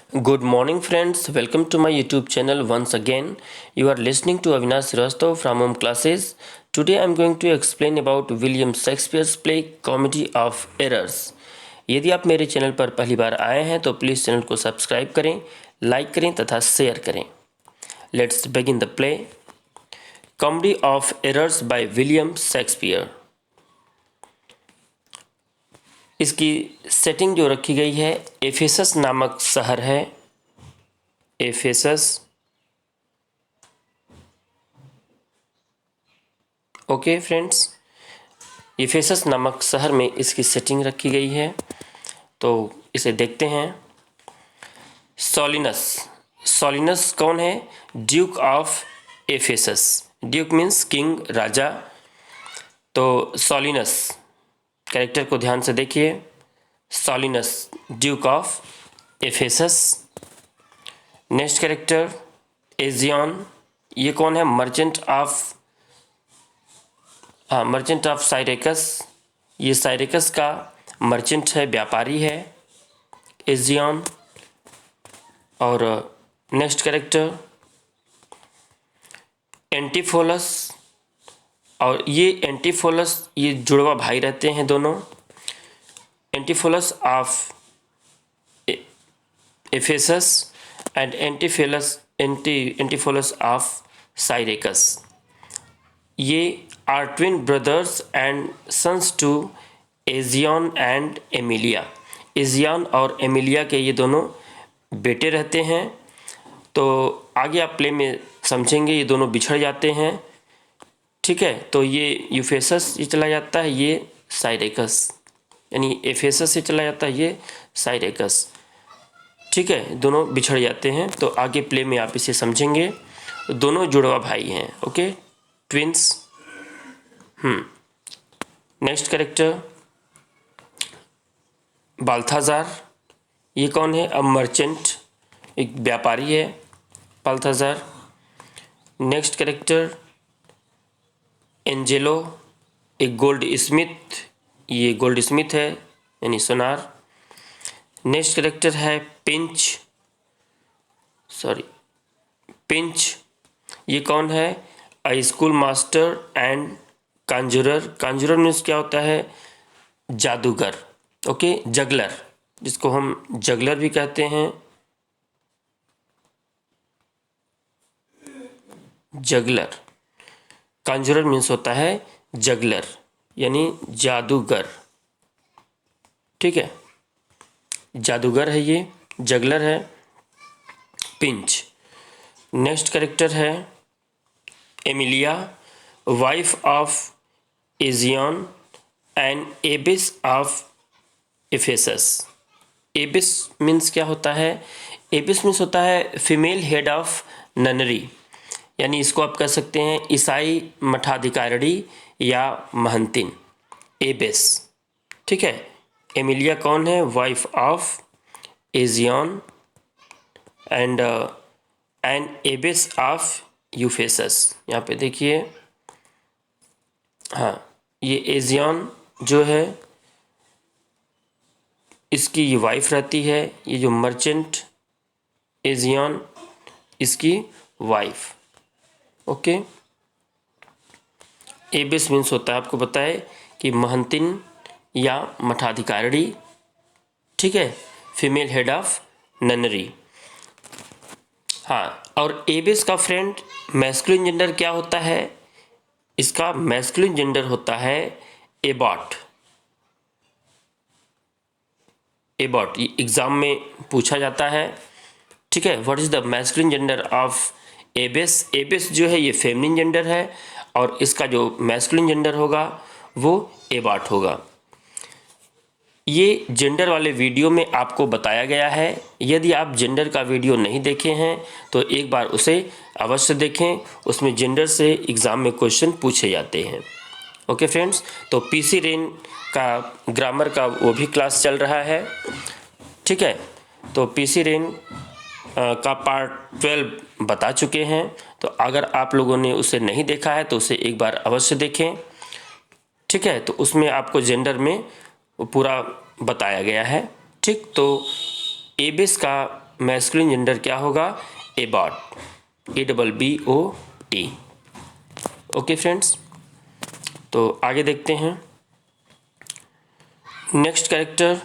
Good morning, friends. Welcome to my YouTube channel once again. You are listening to Avinash Srivastava from Home Classes. Today I am going to explain about William Shakespeare's play Comedy of Errors. यदि आप मेरे channel पर पहली बार आए हैं तो please channel को subscribe करें, लाइक करें तथा शेयर करें. Let's begin the play comedy of errors by William Shakespeare. इसकी सेटिंग जो रखी गई है एफेसस नामक शहर है. एफेसस, ओके फ्रेंड्स, एफेसस नामक शहर में इसकी सेटिंग रखी गई है. तो इसे देखते हैं. सॉलिनस. सॉलिनस कौन है? Duke of Ephesus. Duke means king, राजा. तो सॉलिनस कैरेक्टर को ध्यान से देखिए. Solinus Duke of Ephesus. Next character Egeon. ये कौन है? Merchant of Syracuse. ये साइरेकस का मर्चेंट है, व्यापारी है एजियन. और नेक्स्ट कैरेक्टर एंटीफोलस. और ये एंटीफोलस, ये जुड़वा भाई रहते हैं दोनों. Antipholus of Ephesus and Antipholus of Syracuse. ये are twin brothers and sons to Aegeon and Emilia. Aegeon और एमिलिया के ये दोनों बेटे रहते हैं. तो आगे आप प्ले में समझेंगे. ये दोनों बिछड़ जाते हैं, ठीक है. तो ये यूफेसस ये चला जाता है, ये साइरेकस, यानी एफेसस से चला जाता है, ये साइरेकस, ठीक है. दोनों बिछड़ जाते हैं. तो आगे प्ले में आप इसे समझेंगे. दोनों जुड़वा भाई हैं, okay, twins. Next character Balthazar. ये कौन है? अब मर्चेंट, एक व्यापारी है बाल्थाजार. नेक्स्ट कैरेक्टर एंजेलो, एक गोल्ड स्मिथ. ये गोल्ड स्मिथ है, यानी सोनार. नेक्स्ट कैरेक्टर है पिंच. ये कौन है? A schoolmaster and conjurer. Conjurer means क्या होता है? जादूगर, ओके. जगलर, जिसको हम जगलर भी कहते हैं. जगलर, कांजुरर मीन्स होता है जगलर, यानी जादूगर, ठीक है. जादूगर है ये, जगलर है. पिंच. नेक्स्ट कैरेक्टर है Emilia, wife of Egeon and abbess of Ephesus. एबिस means क्या होता है? एबिस मीन्स होता है फीमेल हेड ऑफ ननरी, यानी इसको आप कह सकते हैं ईसाई मठाधिकारिणी या महंतिन. एबिस, ठीक है. एमिलिया कौन है? Wife of Egeon and abbess of Ephesus. यहाँ पे देखिए, हाँ, ये एजियन जो है इसकी ये वाइफ रहती है. ये जो मर्चेंट एजियन, इसकी वाइफ, ओके. एबिस मीन्स होता है, आपको बताए कि महंतिन या मठाधिकारिणी, ठीक है, फीमेल हेड ऑफ ननरी. हाँ, और एबिस का फ्रेंड मैस्कुलिन जेंडर क्या होता है? इसका मैस्कुलिन जेंडर होता है एबॉट. एबॉट ये एग्जाम में पूछा जाता है, ठीक है. What is the masculine gender of एबिस? एबिस जो है ये फेमिनिन जेंडर है और इसका जो मैस्कुलिन जेंडर होगा वो एबॉट होगा. ये जेंडर वाले वीडियो में आपको बताया गया है. यदि आप जेंडर का वीडियो नहीं देखे हैं तो एक बार उसे अवश्य देखें. उसमें जेंडर से एग्ज़ाम में क्वेश्चन पूछे जाते हैं, ओके फ्रेंड्स. तो पीसी रेन का ग्रामर का वो भी क्लास चल रहा है, ठीक है. तो पीसी रेन का पार्ट 12 बता चुके हैं. तो अगर आप लोगों ने उसे नहीं देखा है तो उसे एक बार अवश्य देखें, ठीक है. तो उसमें आपको जेंडर में वो पूरा बताया गया है, ठीक. तो एबिस का मैस्कुलिन जेंडर क्या होगा? Abbott, ABBOT। ओके फ्रेंड्स, तो आगे देखते हैं। नेक्स्ट कैरेक्टर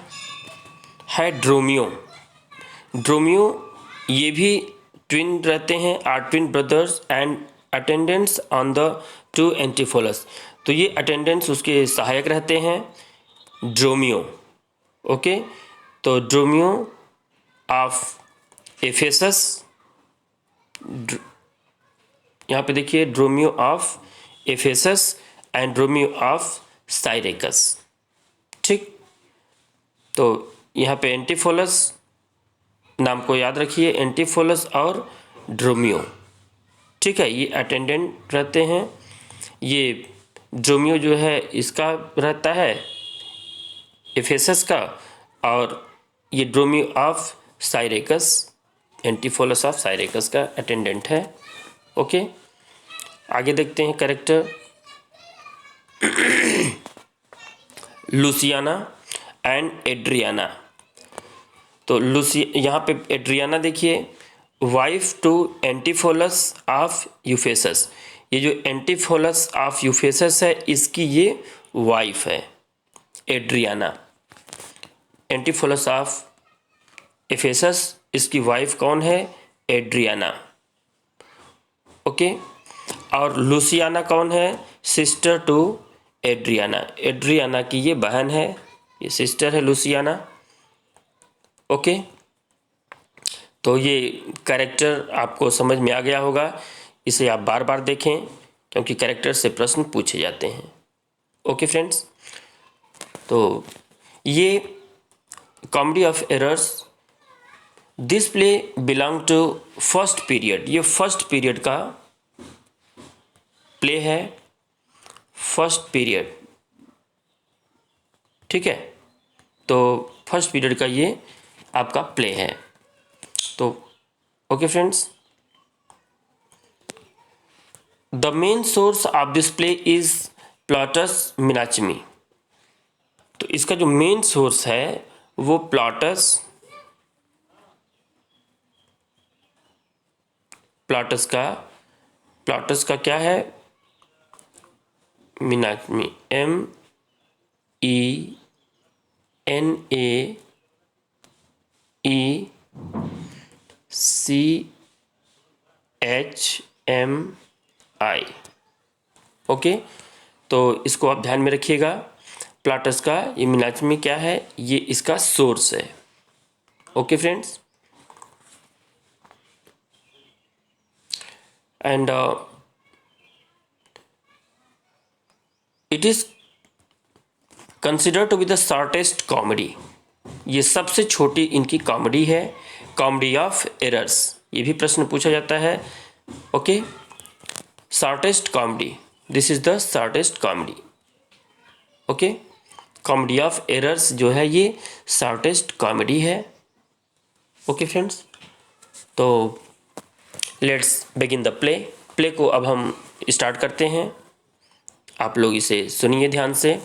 है ड्रोमियो। ड्रोमियो ये भी ट्विन रहते हैं, are twin brothers and attendants on the two Antipholus. तो ये अटेंडेंट्स उसके सहायक रहते हैं, ड्रोमियो। ओके, तो ड्रोमियो ऑफ एफेसस, यहाँ पे देखिए ड्रोमियो ऑफ एफेसस एंड ड्रोमियो ऑफ साइरेकस। ठीक, तो यहाँ पे एंटीफोलस नाम को याद रखिए, एंटीफोलस और ड्रोमियो। ठीक है, ये अटेंडेंट रहते हैं। ये ड्रोमियो जो है इसका रहता है एफेसस का, और ये ड्रोमियो ऑफ साइरेकस, एंटीफोलस ऑफ साइरेकस का अटेंडेंट है। ओके, आगे देखते हैं कैरेक्टर लुसियाना एंड एड्रियाना। तो यहाँ पे एड्रियाना देखिए, वाइफ टू एंटीफोलस ऑफ यूफेसस। ये जो एंटीफोलस ऑफ यूफेसस है इसकी ये वाइफ है एड्रियाना। एंटीफोलस ऑफ एफेसस, इसकी वाइफ कौन है? एड्रियाना। ओके, और लुसियाना कौन है? Sister to Adriana. एड्रियाना की ये बहन है, ये सिस्टर है लुसियाना। ओके, तो ये कैरेक्टर आपको समझ में आ गया होगा। इसे आप बार बार देखें क्योंकि कैरेक्टर से प्रश्न पूछे जाते हैं। ओके फ्रेंड्स, तो ये comedy of errors, this play belong to first period. ये फर्स्ट पीरियड का प्ले है, फर्स्ट पीरियड। ठीक है, तो फर्स्ट पीरियड का ये आपका प्ले है। तो okay friends, the main source of this play is Plautus Menaechmi. तो इसका जो मेन सोर्स है वो प्लॉटस का क्या है? मिनाचमी, MENAECHMI। ओके, तो इसको आप ध्यान में रखिएगा। प्लॉटस का ये मिनाचमी क्या है? ये इसका सोर्स है। Okay friends, and it is consider to be the shortest comedy. ये सबसे छोटी इनकी कॉमेडी है, कॉमेडी ऑफ एरर्स। ये भी प्रश्न पूछा जाता है। Okay, shortest comedy, this is the shortest comedy. Okay, comedy of errors जो है ये शॉर्टेस्ट कॉमेडी है। ओके फ्रेंड्स, तो let's begin the play. Play को अब हम स्टार्ट करते हैं। आप लोग इसे सुनिए ध्यान से।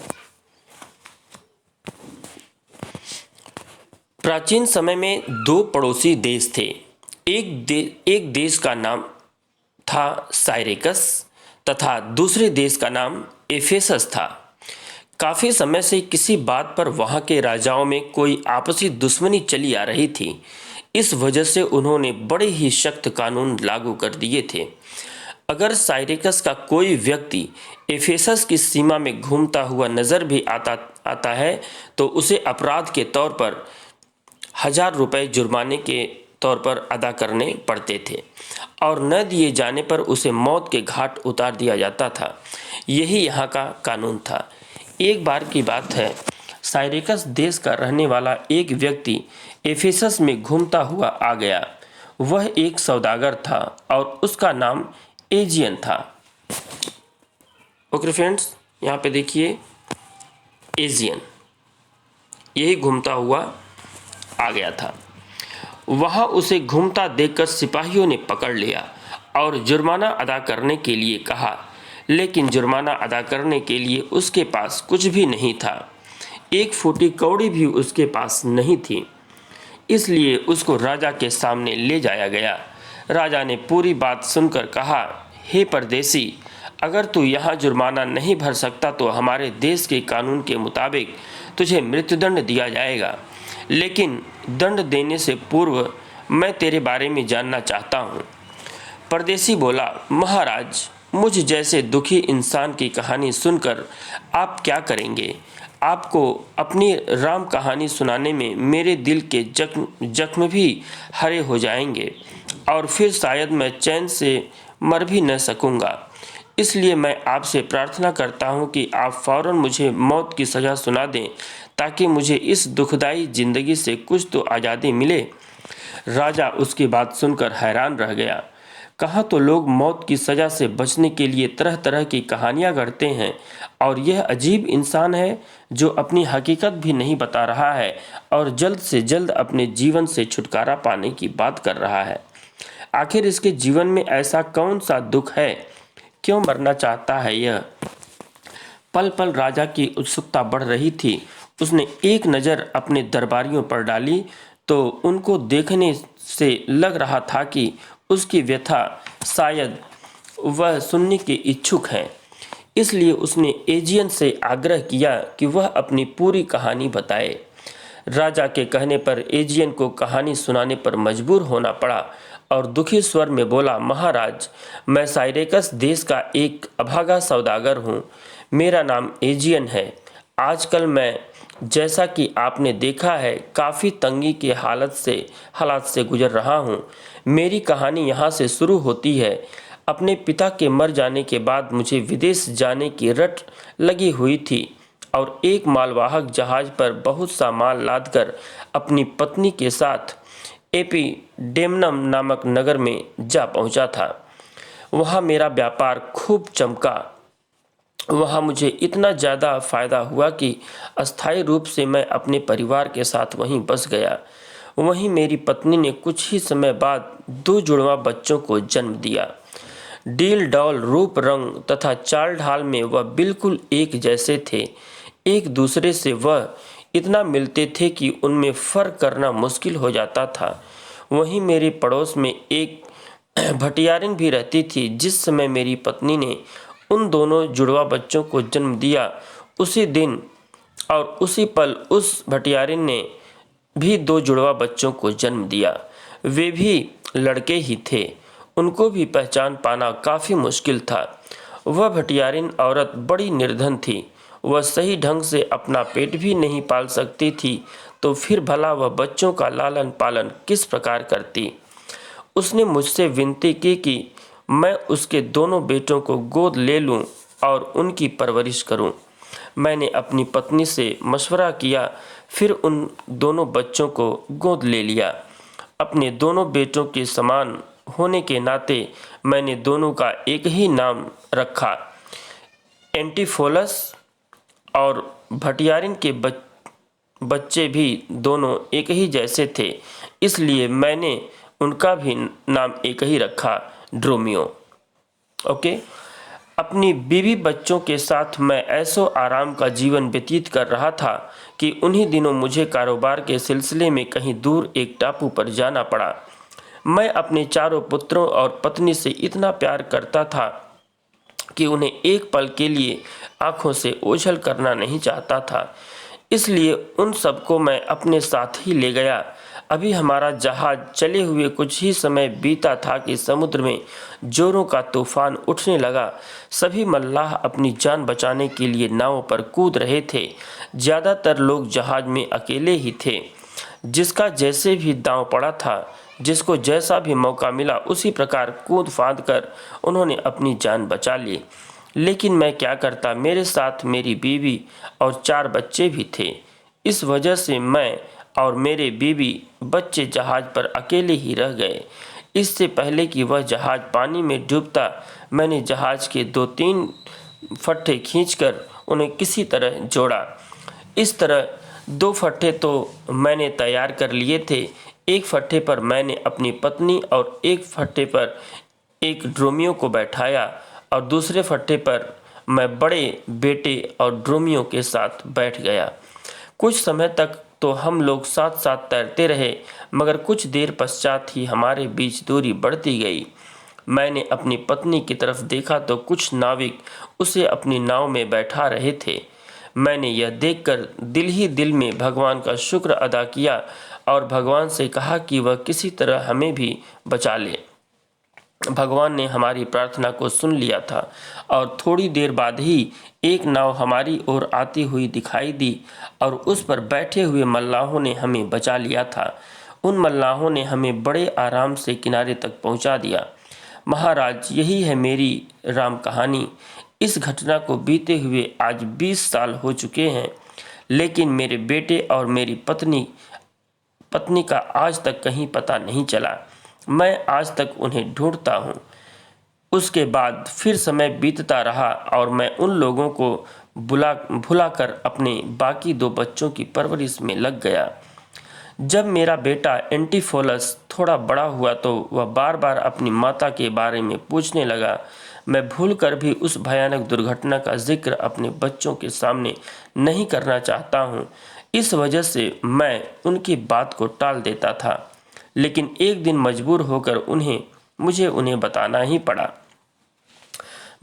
प्राचीन समय में दो पड़ोसी देश थे। एक देश का नाम था साइरेकस तथा दूसरे देश का नाम एफेसस था। काफ़ी समय से किसी बात पर वहाँ के राजाओं में कोई आपसी दुश्मनी चली आ रही थी। इस वजह से उन्होंने बड़े ही सख्त कानून लागू कर दिए थे। अगर साइरेकस का कोई व्यक्ति एफेसस की सीमा में घूमता हुआ नज़र भी आता है तो उसे अपराध के तौर पर 1000 रुपये जुर्माने के तौर पर अदा करने पड़ते थे और न दिए जाने पर उसे मौत के घाट उतार दिया जाता था। यही यहाँ का कानून था। एक बार की बात है, साइरेकस देश का रहने वाला एक व्यक्ति एफेसस में घूमता हुआ आ गया। वह एक सौदागर था और उसका नाम एजियन था। ओके फ्रेंड्स, यहाँ पे देखिए एजियन, यही घूमता हुआ आ गया था। वहाँ उसे घूमता देखकर सिपाहियों ने पकड़ लिया और जुर्माना अदा करने के लिए कहा, लेकिन जुर्माना अदा करने के लिए उसके पास कुछ भी नहीं था। एक फूटी कौड़ी भी उसके पास नहीं थी। इसलिए उसको राजा के सामने ले जाया गया। राजा ने पूरी बात सुनकर कहा, हे परदेसी, अगर तू यहाँ जुर्माना नहीं भर सकता तो हमारे देश के कानून के मुताबिक तुझे मृत्युदंड दिया जाएगा, लेकिन दंड देने से पूर्व मैं तेरे बारे में जानना चाहता हूँ। परदेसी बोला, महाराज, मुझ जैसे दुखी इंसान की कहानी सुनकर आप क्या करेंगे? आपको अपनी राम कहानी सुनाने में मेरे दिल के जख्म भी हरे हो जाएंगे और फिर शायद मैं चैन से मर भी न सकूंगा। इसलिए मैं आपसे प्रार्थना करता हूं कि आप फौरन मुझे मौत की सज़ा सुना दें ताकि मुझे इस दुखदाई ज़िंदगी से कुछ तो आज़ादी मिले। राजा उसकी बात सुनकर हैरान रह गया। कहाँ तो लोग मौत की सज़ा से बचने के लिए तरह तरह की कहानियाँ गढ़ते हैं और यह अजीब इंसान है जो अपनी हकीकत भी नहीं बता रहा है और जल्द से जल्द अपने जीवन से छुटकारा पाने की बात कर रहा है। आखिर इसके जीवन में ऐसा कौन सा दुख है? क्यों मरना चाहता है यह? पल पल राजा की उत्सुकता बढ़ रही थी। उसने एक नज़र अपने दरबारियों पर डाली तो उनको देखने से लग रहा था कि उसकी व्यथा शायद वह सुनने के इच्छुक हैं। इसलिए उसने एजियन से आग्रह किया कि वह अपनी पूरी कहानी बताए। राजा के कहने पर एजियन को कहानी सुनाने पर मजबूर होना पड़ा और दुखी स्वर में बोला, महाराज, मैं साइरेकस देश का एक अभागा सौदागर हूँ। मेरा नाम एजियन है। आजकल मैं, जैसा कि आपने देखा है, काफ़ी तंगी के हालात से गुजर रहा हूँ। मेरी कहानी यहाँ से शुरू होती है। अपने पिता के मर जाने के बाद मुझे विदेश जाने की रट लगी हुई थी और एक मालवाहक जहाज पर बहुत सा माल लादकर अपनी पत्नी के साथ एपिडेमनम नामक नगर में जा पहुंचा था। वहाँ मेरा व्यापार खूब चमका। वहाँ मुझे इतना ज़्यादा फ़ायदा हुआ कि अस्थायी रूप से मैं अपने परिवार के साथ वहीं बस गया। वहीं मेरी पत्नी ने कुछ ही समय बाद 2 जुड़वा बच्चों को जन्म दिया। डील डॉल रूप रंग तथा चाल ढाल में वह बिल्कुल एक जैसे थे। एक दूसरे से वह इतना मिलते थे कि उनमें फ़र्क करना मुश्किल हो जाता था। वहीं मेरे पड़ोस में एक भटियारिन भी रहती थी। जिस समय मेरी पत्नी ने उन दोनों जुड़वा बच्चों को जन्म दिया, उसी दिन और उसी पल उस भटियारिन ने भी 2 जुड़वा बच्चों को जन्म दिया। वे भी लड़के ही थे। उनको भी पहचान पाना काफ़ी मुश्किल था। वह भटियारिन औरत बड़ी निर्धन थी। वह सही ढंग से अपना पेट भी नहीं पाल सकती थी, तो फिर भला वह बच्चों का लालन पालन किस प्रकार करती? उसने मुझसे विनती की कि मैं उसके दोनों बेटों को गोद ले लूं और उनकी परवरिश करूं। मैंने अपनी पत्नी से मशवरा किया, फिर उन दोनों बच्चों को गोद ले लिया। अपने दोनों बेटों के समान होने के नाते मैंने दोनों का एक ही नाम रखा, एंटीफोलस, और भटियारिन के बच्चे भी दोनों एक ही जैसे थे, इसलिए मैंने उनका भी नाम एक ही रखा, ड्रोमियो। ओके। अपनी बीवी बच्चों के साथ मैं ऐसो आराम का जीवन व्यतीत कर रहा था कि उन्हीं दिनों मुझे कारोबार के सिलसिले में कहीं दूर एक टापू पर जाना पड़ा। मैं अपने चारों पुत्रों और पत्नी से इतना प्यार करता था कि उन्हें एक पल के लिए आंखों से ओझल करना नहीं चाहता था। इसलिए उन सबको मैं अपने साथ ही ले गया। अभी हमारा जहाज चले हुए कुछ ही समय बीता था कि समुद्र में जोरों का तूफान उठने लगा। सभी मल्लाह अपनी जान बचाने के लिए नावों पर कूद रहे थे। ज़्यादातर लोग जहाज में अकेले ही थे। जिसका जैसे भी दांव पड़ा था, जिसको जैसा भी मौका मिला, उसी प्रकार कूद फांद कर उन्होंने अपनी जान बचा ली। लेकिन मैं क्या करता, मेरे साथ मेरी बीवी और 4 बच्चे भी थे। इस वजह से मैं और मेरे बीवी बच्चे जहाज पर अकेले ही रह गए। इससे पहले कि वह जहाज पानी में डूबता, मैंने जहाज के 2-3 फट्टे खींचकर उन्हें किसी तरह जोड़ा। इस तरह 2 फट्टे तो मैंने तैयार कर लिए थे। एक फट्टे पर मैंने अपनी पत्नी और एक फट्टे पर एक ड्रोमियो को बैठाया और दूसरे फट्टे पर मैं बड़े बेटे और ड्रोमियो के साथ बैठ गया। कुछ समय तक तो हम लोग साथ साथ तैरते रहे, मगर कुछ देर पश्चात ही हमारे बीच दूरी बढ़ती गई। मैंने अपनी पत्नी की तरफ देखा तो कुछ नाविक उसे अपनी नाव में बैठा रहे थे। मैंने यह देखकर दिल ही दिल में भगवान का शुक्र अदा किया और भगवान से कहा कि वह किसी तरह हमें भी बचा ले। भगवान ने हमारी प्रार्थना को सुन लिया था और थोड़ी देर बाद ही एक नाव हमारी ओर आती हुई दिखाई दी और उस पर बैठे हुए मल्लाहों ने हमें बचा लिया था। उन मल्लाहों ने हमें बड़े आराम से किनारे तक पहुंचा दिया। महाराज, यही है मेरी राम कहानी। इस घटना को बीते हुए आज 20 साल हो चुके हैं, लेकिन मेरे बेटे और मेरी पत्नी का आज तक कहीं पता नहीं चला। मैं आज तक उन्हें ढूंढता हूँ। उसके बाद फिर समय बीतता रहा और मैं उन लोगों को भुलाकर अपने बाकी 2 बच्चों की परवरिश में लग गया। जब मेरा बेटा एंटीफोलस थोड़ा बड़ा हुआ तो वह बार बार अपनी माता के बारे में पूछने लगा। मैं भूलकर भी उस भयानक दुर्घटना का जिक्र अपने बच्चों के सामने नहीं करना चाहता हूँ। इस वजह से मैं उनकी बात को टाल देता था, लेकिन एक दिन मजबूर होकर मुझे उन्हें बताना ही पड़ा।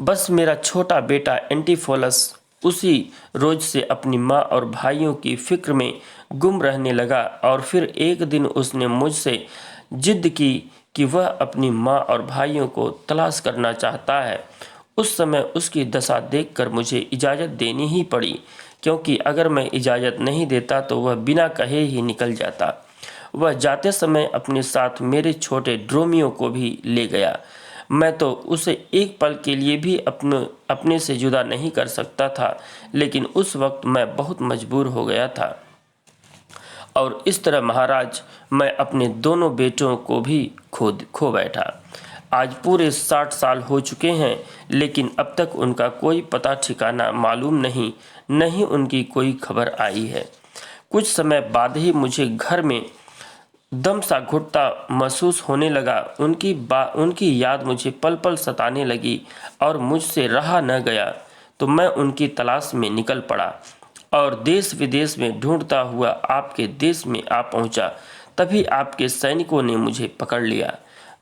बस मेरा छोटा बेटा एंटीफोलस उसी रोज से अपनी माँ और भाइयों की फिक्र में गुम रहने लगा और फिर एक दिन उसने मुझसे जिद की कि वह अपनी माँ और भाइयों को तलाश करना चाहता है। उस समय उसकी दशा देखकर मुझे इजाज़त देनी ही पड़ी, क्योंकि अगर मैं इजाज़त नहीं देता तो वह बिना कहे ही निकल जाता। वह जाते समय अपने साथ मेरे छोटे ड्रोमियो को भी ले गया। मैं तो उसे एक पल के लिए भी अपने से जुदा नहीं कर सकता था, लेकिन उस वक्त मैं बहुत मजबूर हो गया था। और इस तरह महाराज, मैं अपने दोनों बेटों को भी खो बैठा। आज पूरे 60 साल हो चुके हैं, लेकिन अब तक उनका कोई पता ठिकाना मालूम नहीं, न ही उनकी कोई खबर आई है। कुछ समय बाद ही मुझे घर में दम सा घुटता महसूस होने लगा। उनकी याद मुझे पल पल सताने लगी और मुझसे रहा न गया तो मैं उनकी तलाश में निकल पड़ा और देश विदेश में ढूंढता हुआ आपके देश में आ पहुंचा। तभी आपके सैनिकों ने मुझे पकड़ लिया।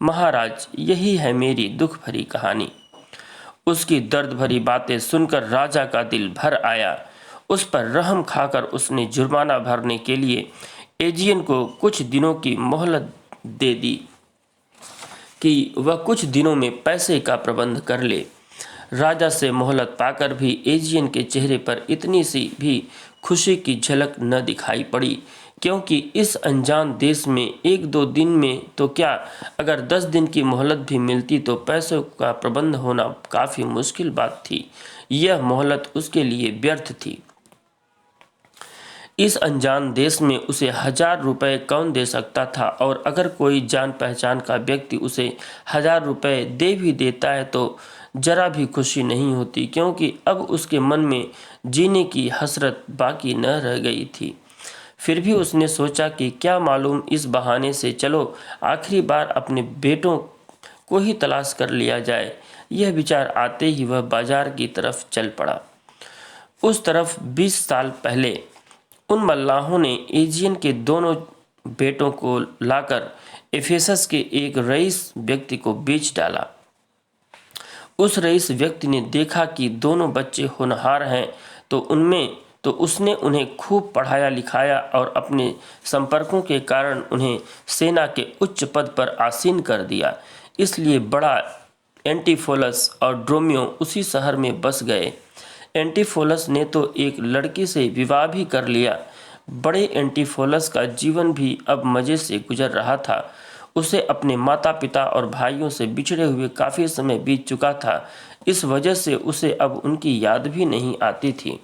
महाराज, यही है मेरी दुख भरी कहानी। उसकी दर्द भरी बातें सुनकर राजा का दिल भर आया। उस पर रहम खाकर उसने जुर्माना भरने के लिए एजियन को कुछ दिनों की मोहलत दे दी कि वह कुछ दिनों में पैसे का प्रबंध कर ले। राजा से मोहलत पाकर भी एजियन के चेहरे पर इतनी सी भी खुशी की झलक न दिखाई पड़ी, क्योंकि इस अनजान देश में 1-2 दिन में तो क्या, अगर 10 दिन की मोहलत भी मिलती तो पैसों का प्रबंध होना काफ़ी मुश्किल बात थी। यह मोहलत उसके लिए व्यर्थ थी। इस अनजान देश में उसे 1000 रुपये कौन दे सकता था, और अगर कोई जान पहचान का व्यक्ति उसे 1000 रुपये दे भी देता है तो जरा भी खुशी नहीं होती, क्योंकि अब उसके मन में जीने की हसरत बाकी न रह गई थी। फिर भी उसने सोचा कि क्या मालूम इस बहाने से चलो आखिरी बार अपने बेटों को ही तलाश कर लिया जाए। यह विचार आते ही वह बाजार की तरफ चल पड़ा। उस तरफ 20 साल पहले उन मल्लाहों ने एजियन के दोनों बेटों को लाकर एफेसस के एक रईस व्यक्ति को बेच डाला। उस रईस व्यक्ति ने देखा कि दोनों बच्चे होनहार हैं तो उसने उन्हें खूब पढ़ाया लिखाया और अपने संपर्कों के कारण उन्हें सेना के उच्च पद पर आसीन कर दिया। इसलिए बड़ा एंटीफोलस और ड्रोमियो उसी शहर में बस गए। एंटीफोलस ने तो एक लड़की से विवाह भी कर लिया। बड़े एंटीफोलस का जीवन भी अब मज़े से गुजर रहा था। उसे अपने माता पिता और भाइयों से बिछड़े हुए काफ़ी समय बीत चुका था। इस वजह से उसे अब उनकी याद भी नहीं आती थी।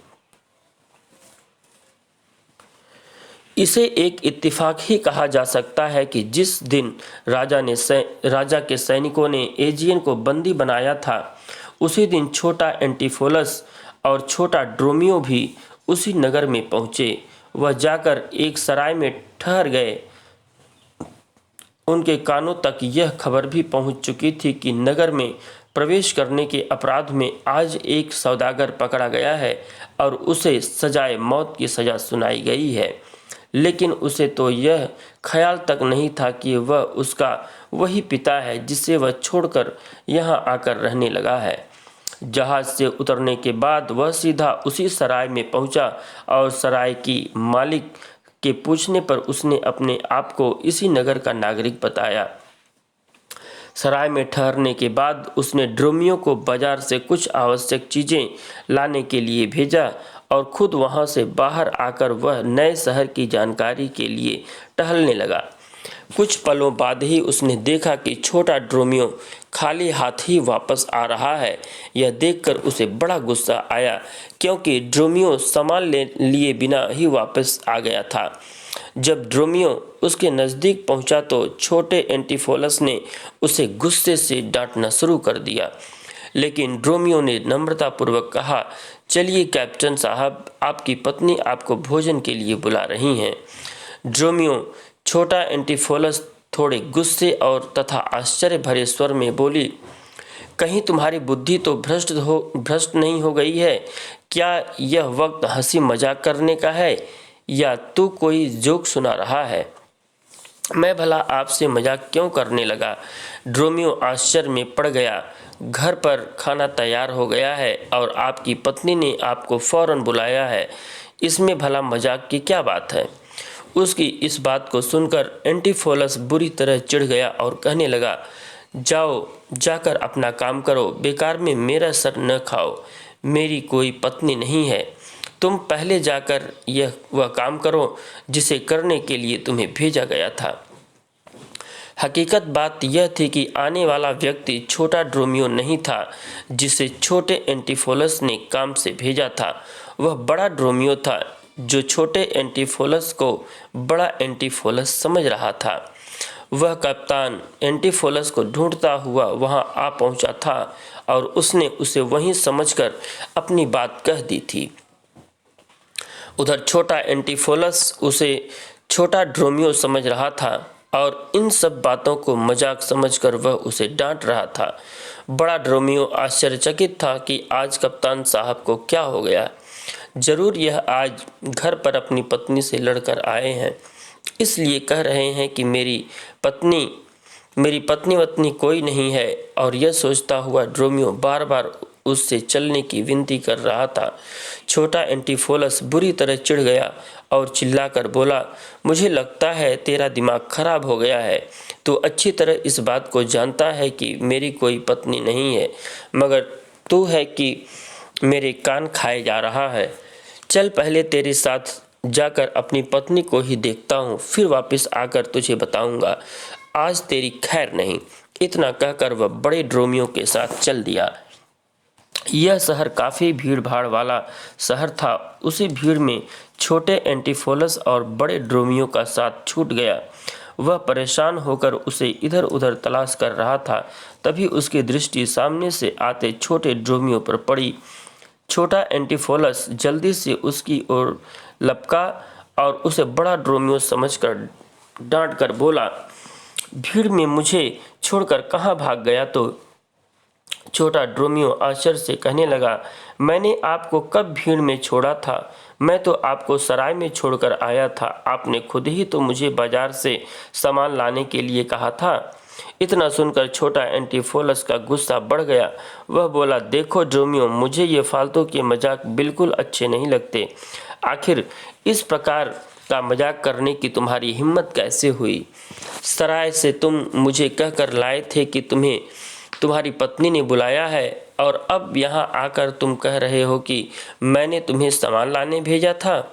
इसे एक इत्तेफाक ही कहा जा सकता है कि जिस दिन राजा के सैनिकों ने एजियन को बंदी बनाया था, उसी दिन छोटा एंटीफोलस और छोटा ड्रोमियो भी उसी नगर में पहुँचे। वह जाकर एक सराय में ठहर गए। उनके कानों तक यह खबर भी पहुंच चुकी थी कि नगर में प्रवेश करने के अपराध में आज एक सौदागर पकड़ा गया है और उसे सजाए मौत की सज़ा सुनाई गई है। लेकिन उसे तो यह ख्याल तक नहीं था कि वह उसका वही पिता है जिसे वह छोड़कर यहाँ आकर रहने लगा है। जहाज से उतरने के बाद वह सीधा उसी सराय में पहुंचा और सराय की मालिक के पूछने पर उसने अपने आप को इसी नगर का नागरिक बताया। सराय में ठहरने के बाद उसने ड्रोमियो को बाजार से कुछ आवश्यक चीज़ें लाने के लिए भेजा और खुद वहां से बाहर आकर वह नए शहर की जानकारी के लिए टहलने लगा। कुछ पलों बाद ही उसने देखा कि छोटा ड्रोमियो खाली हाथ ही वापस आ रहा है। यह देखकर उसे बड़ा गुस्सा आया, क्योंकि ड्रोमियो सामान लिए बिना ही वापस आ गया था। जब ड्रोमियो उसके नज़दीक पहुंचा तो छोटे एंटीफोलस ने उसे गुस्से से डांटना शुरू कर दिया, लेकिन ड्रोमियो ने नम्रतापूर्वक कहा, चलिए कैप्टन साहब, आपकी पत्नी आपको भोजन के लिए बुला रही हैं। ड्रोमियो छोटा एंटीफोलस थोड़े गुस्से और तथा आश्चर्य भरे स्वर में बोली, कहीं तुम्हारी बुद्धि तो भ्रष्ट नहीं हो गई है? क्या यह वक्त हंसी मजाक करने का है या तू कोई जोक सुना रहा है? मैं भला आपसे मजाक क्यों करने लगा? ड्रोमियो आश्चर्य में पड़ गया। घर पर खाना तैयार हो गया है और आपकी पत्नी ने आपको फौरन बुलाया है, इसमें भला मजाक की क्या बात है? उसकी इस बात को सुनकर एंटीफोलस बुरी तरह चिढ़ गया और कहने लगा, जाओ, जाकर अपना काम करो, बेकार में मेरा सर न खाओ। मेरी कोई पत्नी नहीं है। तुम पहले जाकर वह काम करो जिसे करने के लिए तुम्हें भेजा गया था। हकीकत बात यह थी कि आने वाला व्यक्ति छोटा ड्रोमियो नहीं था जिसे छोटे एंटीफोलस ने काम से भेजा था। वह बड़ा ड्रोमियो था जो छोटे एंटीफोलस को बड़ा एंटीफोलस समझ रहा था। वह कप्तान एंटीफोलस को ढूंढता हुआ वहां आ पहुंचा था और उसने उसे वहीं समझकर अपनी बात कह दी थी। उधर छोटा एंटीफोलस उसे छोटा ड्रोमियो समझ रहा था और इन सब बातों को मजाक समझकर वह उसे डांट रहा था। बड़ा ड्रोमियो आश्चर्यचकित था कि आज कप्तान साहब को क्या हो गया। जरूर यह आज घर पर अपनी पत्नी से लड़कर आए हैं, इसलिए कह रहे हैं कि मेरी पत्नी वत्नी कोई नहीं है। और यह सोचता हुआ ड्रोमियो बार बार उससे चलने की विनती कर रहा था। छोटा एंटीफोलस बुरी तरह चिढ़ गया और चिल्लाकर बोला, मुझे लगता है तेरा दिमाग खराब हो गया है। तू अच्छी तरह इस बात को जानता है कि मेरी कोई पत्नी नहीं है, मगर तू है कि मेरे कान खाए जा रहा है। चल, पहले तेरे साथ जाकर अपनी पत्नी को ही देखता हूँ, फिर वापस आकर तुझे बताऊंगा। आज तेरी खैर नहीं। इतना कहकर वह बड़े ड्रोमियो के साथ चल दिया। यह शहर काफ़ी भीड़ भाड़ वाला शहर था। उसी भीड़ में छोटे एंटीफोलस और बड़े ड्रोमियो का साथ छूट गया। वह परेशान होकर उसे इधर उधर तलाश कर रहा था। तभी उसकी दृष्टि सामने से आते छोटे ड्रोमियो पर पड़ी। छोटा एंटीफोलस जल्दी से उसकी ओर लपका और उसे बड़ा ड्रोमियो समझकर डांट कर बोला, भीड़ में मुझे छोड़कर कहाँ भाग गया? तो छोटा ड्रोमियो आश्चर्य से कहने लगा, मैंने आपको कब भीड़ में छोड़ा था? मैं तो आपको सराय में छोड़कर आया था। आपने खुद ही तो मुझे बाजार से सामान लाने के लिए कहा था। इतना सुनकर छोटा एंटीफोलस का गुस्सा बढ़ गया। वह बोला, देखो ड्रोमियो, मुझे ये फालतू के मजाक बिल्कुल अच्छे नहीं लगते। आखिर इस प्रकार का मजाक करने की तुम्हारी हिम्मत कैसे हुई? सराय से तुम मुझे कहकर लाए थे कि तुम्हें तुम्हारी पत्नी ने बुलाया है और अब यहाँ आकर तुम कह रहे हो कि मैंने तुम्हें सामान लाने भेजा था।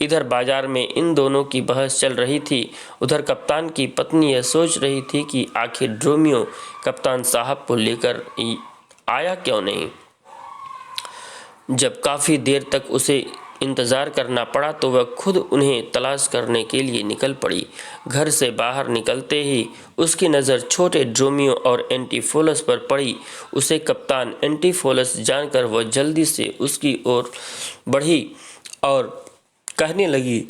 इधर बाजार में इन दोनों की बहस चल रही थी। उधर कप्तान की पत्नी यह सोच रही थी कि आखिर ड्रोमियो कप्तान साहब को लेकर आया क्यों नहीं। जब काफ़ी देर तक उसे इंतज़ार करना पड़ा तो वह खुद उन्हें तलाश करने के लिए निकल पड़ी। घर से बाहर निकलते ही उसकी नज़र छोटे ड्रोमियो और एंटीफोलस पर पड़ी। उसे कप्तान एंटीफोलस जानकर वह जल्दी से उसकी ओर बढ़ी और कहने लगी,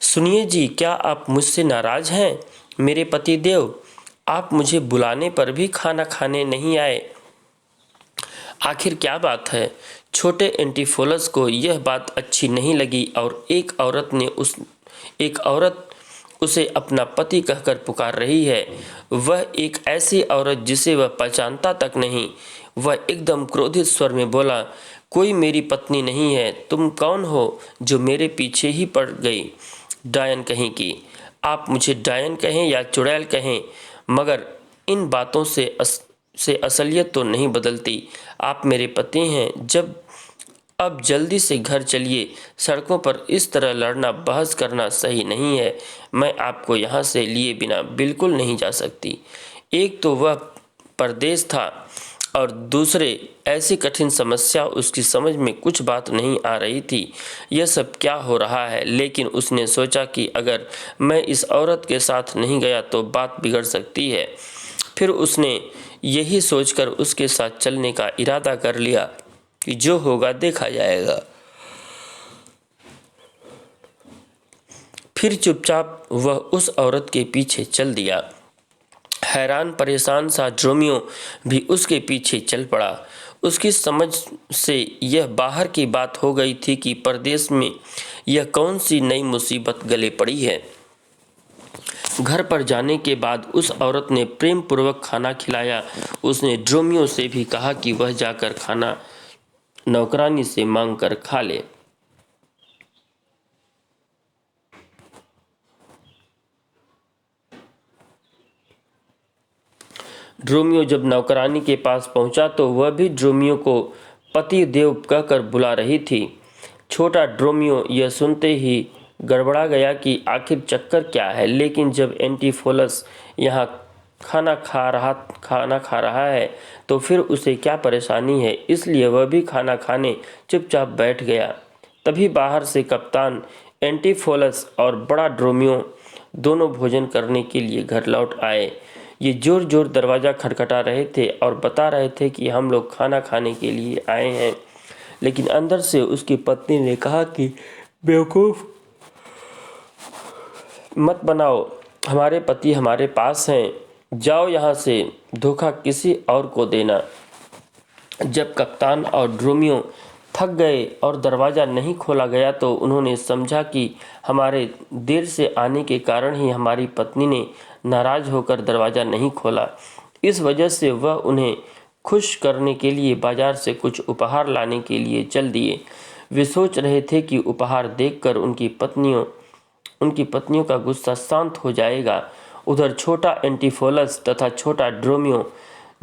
सुनिए जी, क्या आप मुझसे नाराज़ हैं? मेरे पति देव, आप मुझे बुलाने पर भी खाना खाने नहीं आए। आखिर क्या बात है? छोटे एंटीफोलस को यह बात अच्छी नहीं लगी और एक औरत उसे अपना पति कहकर पुकार रही है। वह एक ऐसी औरत जिसे वह पहचानता तक नहीं। वह एकदम क्रोधित स्वर में बोला, कोई मेरी पत्नी नहीं है। तुम कौन हो जो मेरे पीछे ही पड़ गई? डायन कहीं की। आप मुझे डायन कहें या चुड़ैल कहें, मगर इन बातों से असलियत तो नहीं बदलती। आप मेरे पति हैं। अब जल्दी से घर चलिए। सड़कों पर इस तरह लड़ना बहस करना सही नहीं है। मैं आपको यहाँ से लिए बिना बिल्कुल नहीं जा सकती। एक तो वह परदेश था और दूसरे ऐसी कठिन समस्या उसकी समझ में कुछ बात नहीं आ रही थी। यह सब क्या हो रहा है? लेकिन उसने सोचा कि अगर मैं इस औरत के साथ नहीं गया तो बात बिगड़ सकती है। फिर उसने यही सोचकर उसके साथ चलने का इरादा कर लिया कि जो होगा देखा जाएगा। फिर चुपचाप वह उस औरत के पीछे चल दिया। हैरान परेशान सा ड्रोमियो भी उसके पीछे चल पड़ा। उसकी समझ से यह बाहर की बात हो गई थी कि परदेश में यह कौन सी नई मुसीबत गले पड़ी है। घर पर जाने के बाद उस औरत ने प्रेम पूर्वक खाना खिलाया। उसने ड्रोमियो से भी कहा कि वह जाकर खाना नौकरानी से मांग कर खा ले। ड्रोमियो जब नौकरानी के पास पहुंचा तो वह भी ड्रोमियो को पति देव कहकर बुला रही थी। छोटा ड्रोमियो यह सुनते ही गड़बड़ा गया कि आखिर चक्कर क्या है। लेकिन जब एंटीफोलस यहाँ खाना खा रहा है तो फिर उसे क्या परेशानी है, इसलिए वह भी खाना खाने चुपचाप बैठ गया। तभी बाहर से कप्तान एंटीफोलस और बड़ा ड्रोमियो दोनों भोजन करने के लिए घर लौट आए। ये जोर जोर दरवाज़ा खटखटा रहे थे और बता रहे थे कि हम लोग खाना खाने के लिए आए हैं। लेकिन अंदर से उसकी पत्नी ने कहा कि बेवकूफ़ मत बनाओ, हमारे पति हमारे पास हैं, जाओ यहाँ से, धोखा किसी और को देना। जब कप्तान और ड्रोमियो थक गए और दरवाज़ा नहीं खोला गया तो उन्होंने समझा कि हमारे देर से आने के कारण ही हमारी पत्नी ने नाराज़ होकर दरवाज़ा नहीं खोला। इस वजह से वह उन्हें खुश करने के लिए बाजार से कुछ उपहार लाने के लिए चल दिए। वे सोच रहे थे कि उपहार देखकर उनकी पत्नियों का गुस्सा शांत हो जाएगा। उधर छोटा एंटीफोलस तथा छोटा ड्रोमियो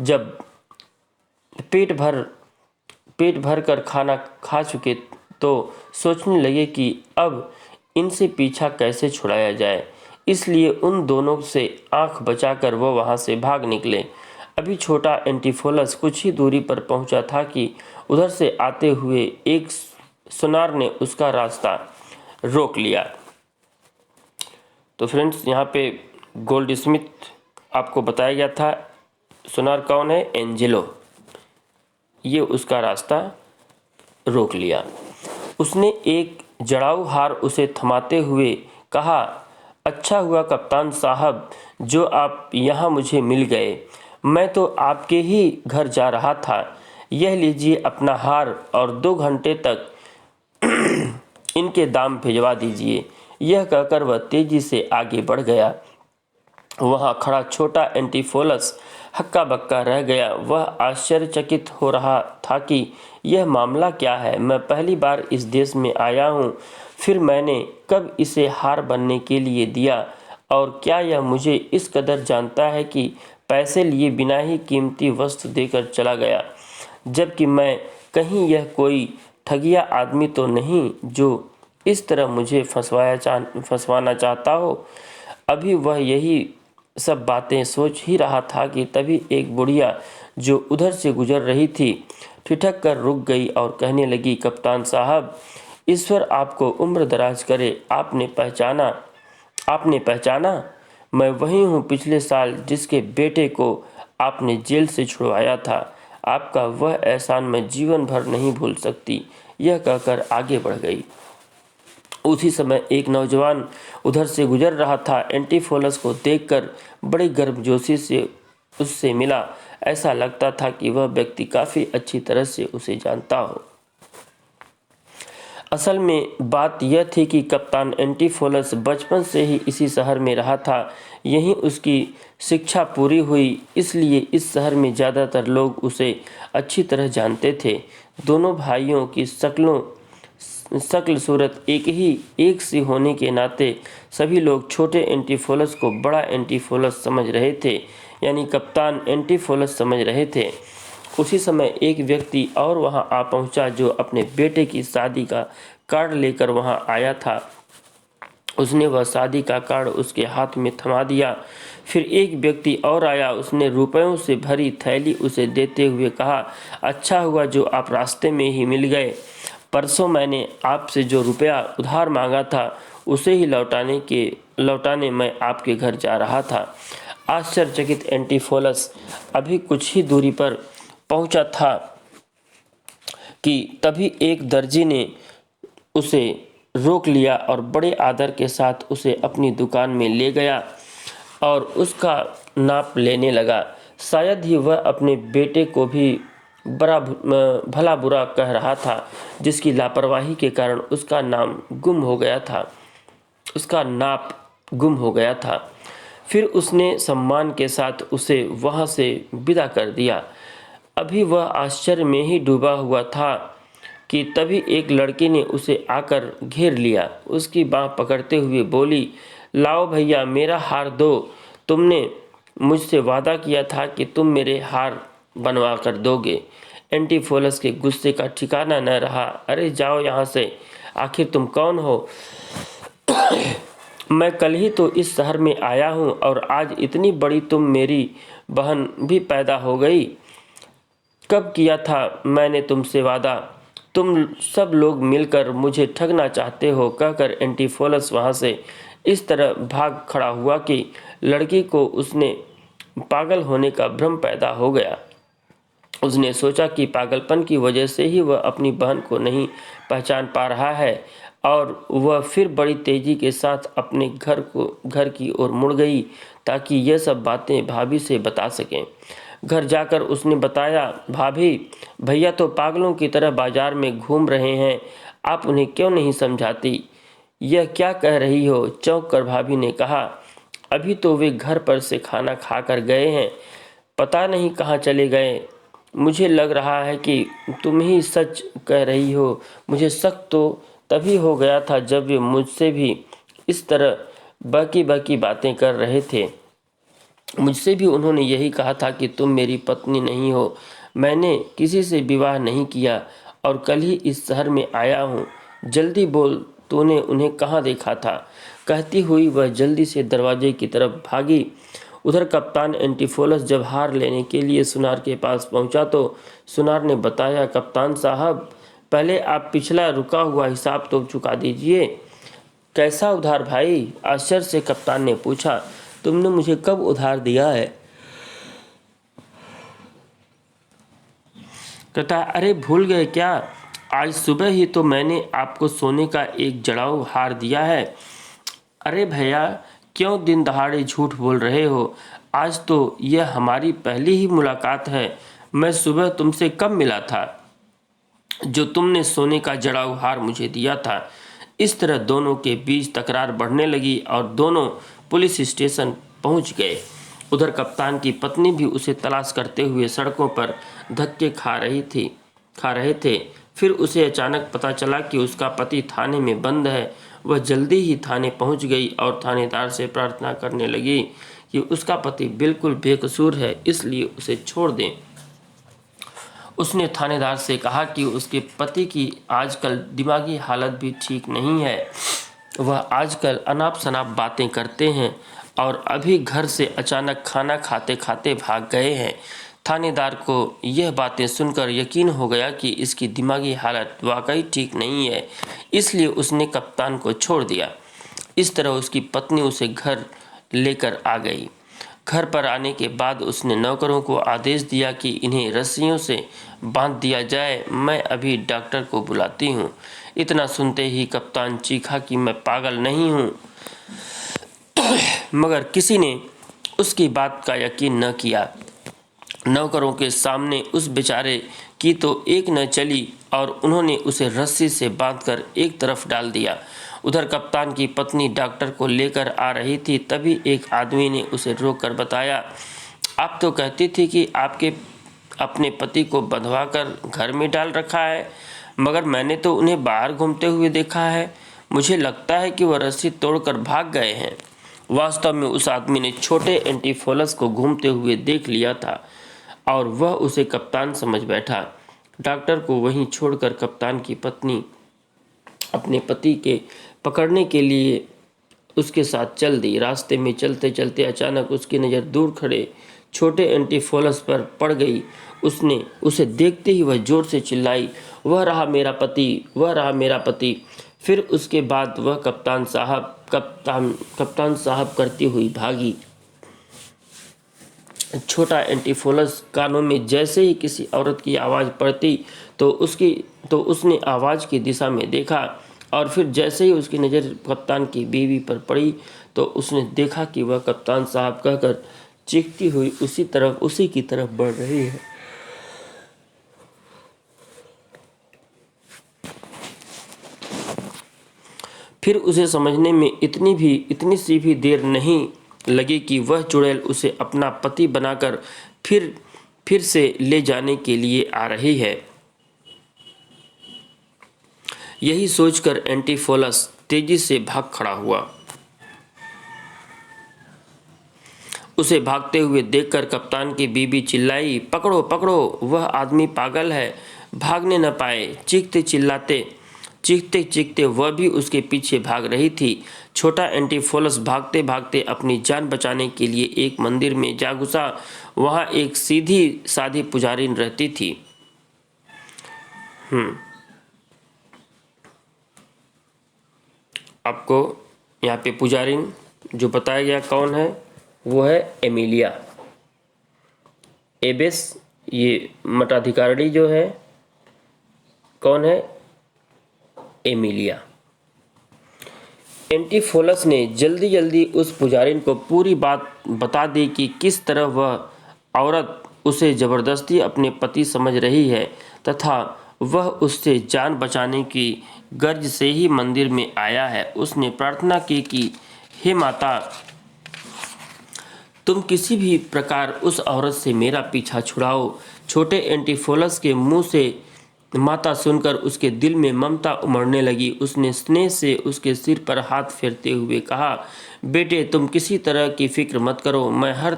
जब पेट भर कर खाना खा चुके तो सोचने लगे कि अब इनसे पीछा कैसे छुड़ाया जाए। इसलिए उन दोनों से आंख बचाकर वो वहाँ से भाग निकले। अभी छोटा एंटीफोलस कुछ ही दूरी पर पहुँचा था कि उधर से आते हुए एक सुनार ने उसका रास्ता रोक लिया। तो फ्रेंड्स, यहाँ पे गोल्ड स्मिथ आपको बताया गया था। सुनार कौन है? एंजेलो। ये उसका रास्ता रोक लिया। उसने एक जड़ाऊ हार उसे थमाते हुए कहा, अच्छा हुआ कप्तान साहब जो आप यहाँ मुझे मिल गए। मैं तो आपके ही घर जा रहा था। यह लीजिए अपना हार और 2 घंटे तक इनके दाम भिजवा दीजिए। यह कहकर वह तेजी से आगे बढ़ गया। वहाँ खड़ा छोटा एंटीफोलस हक्का बक्का रह गया। वह आश्चर्यचकित हो रहा था कि यह मामला क्या है। मैं पहली बार इस देश में आया हूँ, फिर मैंने कब इसे हार बनने के लिए दिया, और क्या यह मुझे इस कदर जानता है कि पैसे लिए बिना ही कीमती वस्तु देकर चला गया, जबकि मैं कहीं यह कोई ठगिया आदमी तो नहीं जो इस तरह मुझे फंसवाना चाहता हो। अभी वह यही सब बातें सोच ही रहा था कि तभी एक बुढ़िया जो उधर से गुजर रही थी ठिठक कर रुक गई और कहने लगी, कप्तान साहब, ईश्वर आपको उम्र दराज करे। आपने पहचाना? मैं वही हूँ पिछले साल जिसके बेटे को आपने जेल से छुड़वाया था। आपका वह एहसान मैं जीवन भर नहीं भूल सकती। यह कहकर आगे बढ़ गई। उसी समय एक नौजवान उधर से गुजर रहा था। एंटीफोलस को देखकर बड़ी गर्मजोशी से उससे मिला। ऐसा लगता था कि वह व्यक्ति काफ़ी अच्छी तरह से उसे जानता हो। असल में बात यह थी कि कप्तान एंटीफोलस बचपन से ही इसी शहर में रहा था, यहीं उसकी शिक्षा पूरी हुई, इसलिए इस शहर में ज़्यादातर लोग उसे अच्छी तरह जानते थे। दोनों भाइयों की शक्ल सूरत एक सी होने के नाते सभी लोग छोटे एंटीफोलस को बड़ा एंटीफोलस समझ रहे थे, यानी कप्तान एंटीफोलस समझ रहे थे। उसी समय एक व्यक्ति और वहां आ पहुंचा जो अपने बेटे की शादी का कार्ड लेकर वहां आया था। उसने वह शादी का कार्ड उसके हाथ में थमा दिया। फिर एक व्यक्ति और आया, उसने रुपयों से भरी थैली उसे देते हुए कहा, अच्छा हुआ जो आप रास्ते में ही मिल गए। परसों मैंने आपसे जो रुपया उधार मांगा था उसे ही लौटाने मैं आपके घर जा रहा था। आश्चर्यचकित एंटीफोलस अभी कुछ ही दूरी पर पहुंचा था कि तभी एक दर्जी ने उसे रोक लिया और बड़े आदर के साथ उसे अपनी दुकान में ले गया और उसका नाप लेने लगा। शायद ही वह अपने बेटे को भी बड़ा भला बुरा कह रहा था, जिसकी लापरवाही के कारण उसका नाप गुम हो गया था। फिर उसने सम्मान के साथ उसे वहां से विदा कर दिया। अभी वह आश्चर्य में ही डूबा हुआ था कि तभी एक लड़की ने उसे आकर घेर लिया। उसकी बाँह पकड़ते हुए बोली, लाओ भैया मेरा हार दो, तुमने मुझसे वादा किया था कि तुम मेरे हार बनवा कर दोगे। एंटीफोलस के गुस्से का ठिकाना न रहा। अरे जाओ यहाँ से, आखिर तुम कौन हो? मैं कल ही तो इस शहर में आया हूँ और आज इतनी बड़ी तुम मेरी बहन भी पैदा हो गई। कब किया था मैंने तुमसे वादा? तुम सब लोग मिलकर मुझे ठगना चाहते हो, कहकर एंटीफोलस वहाँ से इस तरह भाग खड़ा हुआ कि लड़की को उसने पागल होने का भ्रम पैदा हो गया। उसने सोचा कि पागलपन की वजह से ही वह अपनी बहन को नहीं पहचान पा रहा है और वह फिर बड़ी तेजी के साथ अपने घर की ओर मुड़ गई ताकि यह सब बातें भाभी से बता सकें। घर जाकर उसने बताया, भाभी भैया तो पागलों की तरह बाजार में घूम रहे हैं, आप उन्हें क्यों नहीं समझाती? यह क्या कह रही हो? चौंक कर भाभी ने कहा, अभी तो वे घर पर से खाना खाकर गए हैं, पता नहीं कहाँ चले गए। मुझे लग रहा है कि तुम ही सच कह रही हो। मुझे शक तो तभी हो गया था जब वे मुझसे भी इस तरह बाकी बातें कर रहे थे। मुझसे भी उन्होंने यही कहा था कि तुम मेरी पत्नी नहीं हो, मैंने किसी से विवाह नहीं किया और कल ही इस शहर में आया हूँ। जल्दी बोल, तूने उन्हें कहाँ देखा था? कहती हुई वह जल्दी से दरवाजे की तरफ भागी। उधर कप्तान एंटीफोलस जब हार लेने के लिए सुनार के पास पहुंचा तो सुनार ने बताया, कप्तान साहब पहले आप पिछला रुका हुआ हिसाब तो चुका दीजिए। कैसा उधार भाई? आश्चर्य से कप्तान ने पूछा, तुमने मुझे कब उधार दिया है? कहता, अरे भूल गए क्या? आज सुबह ही तो मैंने आपको सोने का एक जड़ाऊ हार दिया है। अरे भैया क्यों दिन दहाड़े झूठ बोल रहे हो? आज तो यह हमारी पहली ही मुलाकात है। मैं सुबह तुमसे कब मिला था जो तुमने सोने का जड़ाऊ हार मुझे दिया था? इस तरह दोनों के बीच तकरार बढ़ने लगी और दोनों पुलिस स्टेशन पहुंच गए। उधर कप्तान की पत्नी भी उसे तलाश करते हुए सड़कों पर धक्के खा रहे थे। फिर उसे अचानक पता चला कि उसका पति थाने में बंद है। वह जल्दी ही थाने पहुंच गई और थानेदार से प्रार्थना करने लगी कि उसका पति बिल्कुल बेकसूर है, इसलिए उसे छोड़ दें। उसने थानेदार से कहा कि उसके पति की आजकल दिमागी हालत भी ठीक नहीं है। वह आजकल अनाप शनाप बातें करते हैं और अभी घर से अचानक खाना खाते खाते भाग गए हैं। थानेदार को यह बातें सुनकर यकीन हो गया कि इसकी दिमागी हालत वाकई ठीक नहीं है, इसलिए उसने कप्तान को छोड़ दिया। इस तरह उसकी पत्नी उसे घर लेकर आ गई। घर पर आने के बाद उसने नौकरों को आदेश दिया कि इन्हें रस्सियों से बांध दिया जाए, मैं अभी डॉक्टर को बुलाती हूँ। इतना सुनते ही कप्तान चीखा कि मैं पागल नहीं हूँ, मगर किसी ने उसकी बात का यकीन न किया। नौकरों के सामने उस बेचारे की तो एक न चली और उन्होंने उसे रस्सी से बांधकर एक तरफ डाल दिया। उधर कप्तान की पत्नी डॉक्टर को लेकर आ रही थी, तभी एक आदमी ने उसे रोककर बताया, आप तो कहती थी कि आपके अपने पति को बंधवाकर घर में डाल रखा है, मगर मैंने तो उन्हें बाहर घूमते हुए देखा है। मुझे लगता है कि वह रस्सी तोड़कर भाग गए हैं। वास्तव में उस आदमी ने छोटे एंटीफोलस को घूमते हुए देख लिया था और वह उसे कप्तान समझ बैठा। डॉक्टर को वहीं छोड़कर कप्तान की पत्नी अपने पति के पकड़ने के लिए उसके साथ चल दी। रास्ते में चलते चलते अचानक उसकी नज़र दूर खड़े छोटे एंटीफोलस पर पड़ गई। उसने उसे देखते ही वह जोर से चिल्लाई, वह रहा मेरा पति, वह रहा मेरा पति। फिर उसके बाद वह कप्तान साहब करती हुई भागी। छोटा एंटीफोलस कानों में जैसे ही किसी औरत की आवाज़ पड़ती तो उसने आवाज़ की दिशा में देखा और फिर जैसे ही उसकी नज़र कप्तान की बीवी पर पड़ी तो उसने देखा कि वह कप्तान साहब कहकर चीखती हुई उसी की तरफ बढ़ रही है। फिर उसे समझने में इतनी सी भी देर नहीं लगी कि वह चुड़ैल उसे अपना पति बनाकर फिर से ले जाने के लिए आ रही है। यही सोचकर एंटीफोलस तेजी से भाग खड़ा हुआ। उसे भागते हुए देखकर कप्तान की बीबी चिल्लाई, पकड़ो पकड़ो, वह आदमी पागल है, भागने न पाए। चीखते चीखते वह भी उसके पीछे भाग रही थी। छोटा एंटीफोलस भागते भागते अपनी जान बचाने के लिए एक मंदिर में जा घुसा। वहाँ एक सीधी सादी पुजारिन रहती थी। आपको यहाँ पे पुजारिन जो बताया गया कौन है, वो है एमिलिया। एबेस ये मठाधिकारिणी जो है कौन है, एमिलिया। एंटीफोलस ने जल्दी जल्दी उस पुजारिन को पूरी बात बता दी कि किस तरह वह औरत उसे ज़बरदस्ती अपने पति समझ रही है तथा वह उससे जान बचाने की गर्ज से ही मंदिर में आया है। उसने प्रार्थना की कि हे माता, तुम किसी भी प्रकार उस औरत से मेरा पीछा छुड़ाओ। छोटे एंटीफोलस के मुंह से माता सुनकर उसके दिल में ममता उमड़ने लगी। उसने स्नेह से उसके सिर पर हाथ फेरते हुए कहा, बेटे तुम किसी तरह की फिक्र मत करो, मैं हर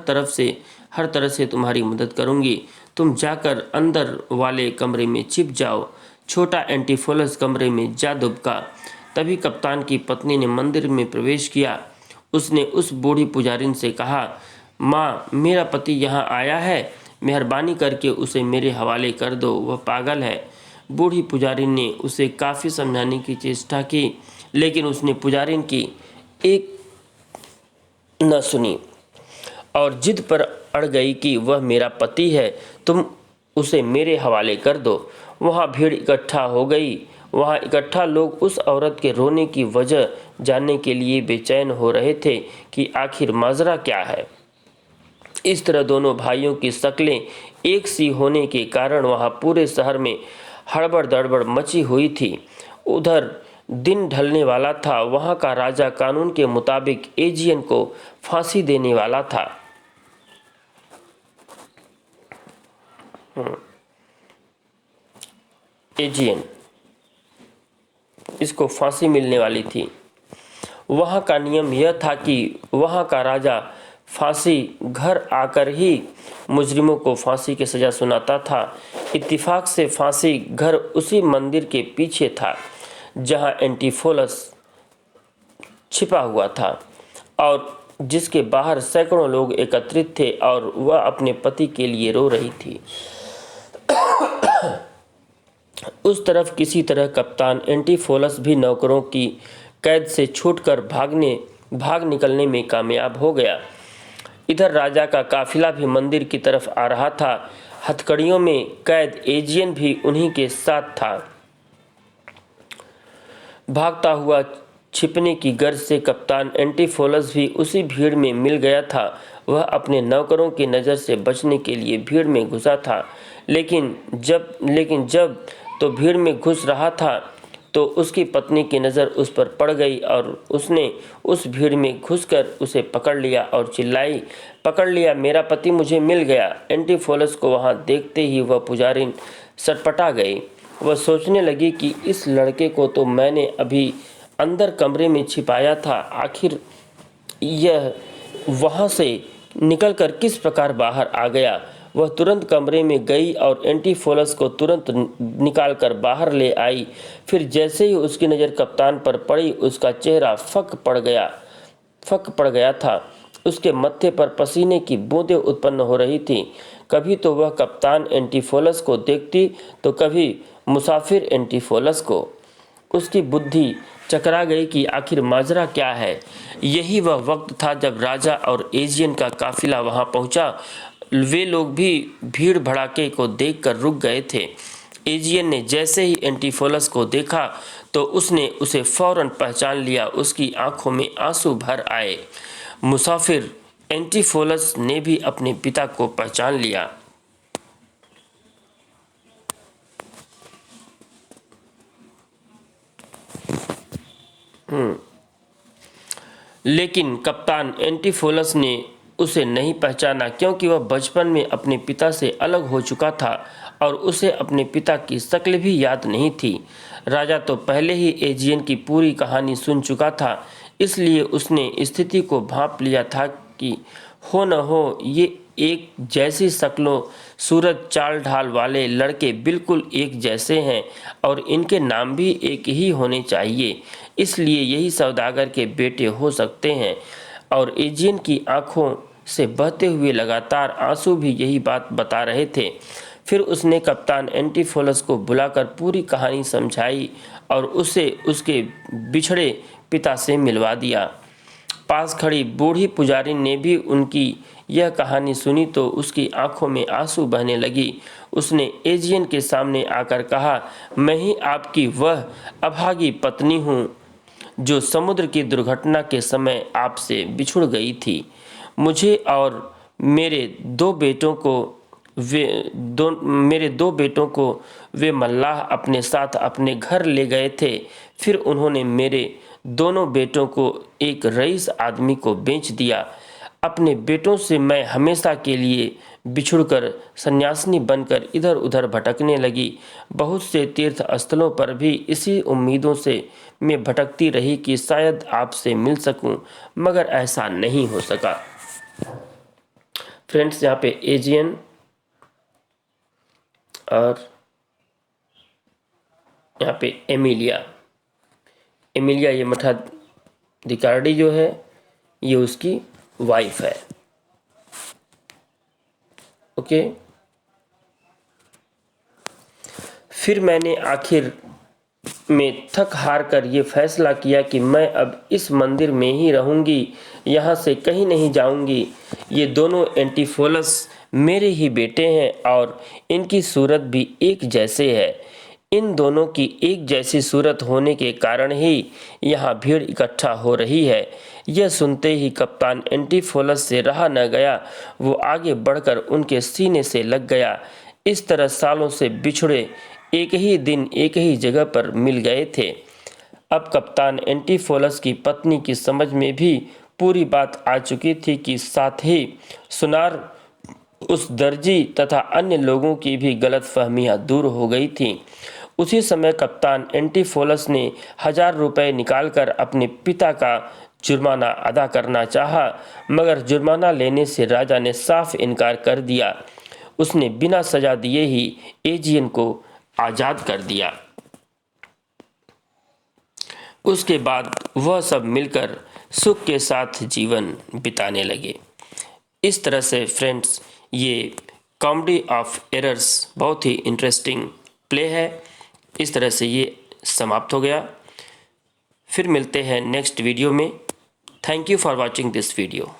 तरह से तुम्हारी मदद करूंगी। तुम जाकर अंदर वाले कमरे में छिप जाओ। छोटा एंटीफोलस कमरे में जा दुबका। तभी कप्तान की पत्नी ने मंदिर में प्रवेश किया। उसने उस बूढ़ी पुजारिन से कहा, माँ, मेरा पति यहाँ आया है, मेहरबानी करके उसे मेरे हवाले कर दो, वह पागल है। बूढ़ी पुजारिन ने उसे काफ़ी समझाने की चेष्टा की, लेकिन उसने पुजारिन की एक न सुनी और जिद पर अड़ गई कि वह मेरा पति है, तुम उसे मेरे हवाले कर दो। वहाँ भीड़ इकट्ठा हो गई। वहाँ इकट्ठा लोग उस औरत के रोने की वजह जानने के लिए बेचैन हो रहे थे कि आखिर माजरा क्या है। इस तरह दोनों भाइयों की शक्लें एक सी होने के कारण वहाँ पूरे शहर में हड़बड़ दड़बड़ मची हुई थी। उधर दिन ढलने वाला था। वहाँ का राजा कानून के मुताबिक एजियन को फांसी देने वाला था। एजियन, इसको फांसी मिलने वाली थी। वहाँ का नियम यह था कि वहाँ का राजा फांसी घर आकर ही मुजरिमों को फांसी की सज़ा सुनाता था। इत्तेफाक से फांसी घर उसी मंदिर के पीछे था जहाँ एंटीफोलस छिपा हुआ था और जिसके बाहर सैकड़ों लोग एकत्रित थे और वह अपने पति के लिए रो रही थी। उस तरफ किसी तरह कप्तान एंटीफोलस भी नौकरों की कैद से छूटकर भाग निकलने में कामयाब हो गया। इधर राजा का काफिला भी मंदिर की तरफ आ रहा था। हथकड़ियों में कैद एजियन भी उन्हीं के साथ था। भागता हुआ छिपने की गर्ज से कप्तान एंटीफोलस भी उसी भीड़ में मिल गया था। वह अपने नौकरों की नज़र से बचने के लिए भीड़ में घुसा था, लेकिन जब तो भीड़ में घुस रहा था तो उसकी पत्नी की नज़र उस पर पड़ गई और उसने उस भीड़ में घुसकर उसे पकड़ लिया और चिल्लाई, पकड़ लिया, मेरा पति मुझे मिल गया। एंटीफोलस को वहाँ देखते ही वह पुजारिन सटपटा गई। वह सोचने लगी कि इस लड़के को तो मैंने अभी अंदर कमरे में छिपाया था, आखिर यह वहाँ से निकलकर किस प्रकार बाहर आ गया। वह तुरंत कमरे में गई और एंटीफोलस को तुरंत निकालकर बाहर ले आई। फिर जैसे ही उसकी नज़र कप्तान पर पड़ी, उसका चेहरा फक पड़ गया था। उसके मत्थे पर पसीने की बूंदें उत्पन्न हो रही थीं। कभी तो वह कप्तान एंटीफोलस को देखती तो कभी मुसाफिर एंटीफोलस को। उसकी बुद्धि चकरा गई कि आखिर माजरा क्या है। यही वह वक्त था जब राजा और एजियन का काफिला वहां पहुंचा। वे लोग भी भीड़ भड़ाके को देखकर रुक गए थे। एजियन ने जैसे ही एंटीफोलस को देखा तो उसने उसे फौरन पहचान लिया। उसकी आंखों में आंसू भर आए। मुसाफिर एंटीफोलस ने भी अपने पिता को पहचान लिया। लेकिन कप्तान एंटीफोलस ने उसे नहीं पहचाना, क्योंकि वह बचपन में अपने पिता से अलग हो चुका था और उसे अपने पिता की शक्ल भी याद नहीं थी। राजा तो पहले ही एजियन की पूरी कहानी सुन चुका था, इसलिए उसने स्थिति को भांप लिया था कि हो न हो ये एक जैसी शक्लों सूरज चाल ढाल वाले लड़के बिल्कुल एक जैसे हैं और इनके नाम भी एक ही होने चाहिए, इसलिए यही सौदागर के बेटे हो सकते हैं। और एजियन की आंखों से बहते हुए लगातार आंसू भी यही बात बता रहे थे। फिर उसने कप्तान एंटीफोलस को बुलाकर पूरी कहानी समझाई और उसे उसके बिछड़े पिता से मिलवा दिया। पास खड़ी बूढ़ी पुजारी ने भी उनकी यह कहानी सुनी तो उसकी आंखों में आंसू बहने लगी। उसने एजियन के सामने आकर कहा, मैं ही आपकी वह अभागी पत्नी हूँ जो समुद्र की दुर्घटना के समय आपसे बिछुड़ गई थी। मुझे और मेरे दो बेटों को वे मल्लाह अपने साथ अपने घर ले गए थे। फिर उन्होंने मेरे दोनों बेटों को एक रईस आदमी को बेच दिया। अपने बेटों से मैं हमेशा के लिए बिछुड़कर सन्यासिनी बनकर इधर उधर भटकने लगी। बहुत से तीर्थ स्थलों पर भी इसी उम्मीदों से मैं भटकती रही कि शायद आपसे मिल सकूं, मगर ऐसा नहीं हो सका। फ्रेंड्स, यहाँ पे एजियन और यहाँ पे एमिलिया ये मठाधिकारी जो है ये उसकी वाइफ है। ओके। फिर मैंने आखिर में थक हार कर ये फैसला किया कि मैं अब इस मंदिर में ही रहूंगी, यहाँ से कहीं नहीं जाऊंगी। ये दोनों एंटीफोलस मेरे ही बेटे हैं और इनकी सूरत भी एक जैसे है। इन दोनों की एक जैसी सूरत होने के कारण ही यहाँ भीड़ इकट्ठा हो रही है। यह सुनते ही कप्तान एंटीफोलस से रहा न गया। वो आगे बढ़कर उनके सीने से लग गया। इस तरह सालों से बिछड़े एक ही दिन एक ही जगह पर मिल गए थे। अब कप्तान एंटीफोलस की पत्नी की समझ में भी पूरी बात आ चुकी थी कि साथ ही सुनार उस दर्जी तथा अन्य लोगों की भी गलतफहमियां दूर हो गई थीं। उसी समय कप्तान एंटीफोलस ने 1000 रुपये निकालकर अपने पिता का जुर्माना अदा करना चाहा, मगर जुर्माना लेने से राजा ने साफ इनकार कर दिया। उसने बिना सजा दिए ही एजियन को आज़ाद कर दिया। उसके बाद वह सब मिलकर सुख के साथ जीवन बिताने लगे। इस तरह से फ्रेंड्स, ये कॉमेडी ऑफ एरर्स बहुत ही इंटरेस्टिंग प्ले है। इस तरह से ये समाप्त हो गया। फिर मिलते हैं नेक्स्ट वीडियो में। Thank you for watching this video.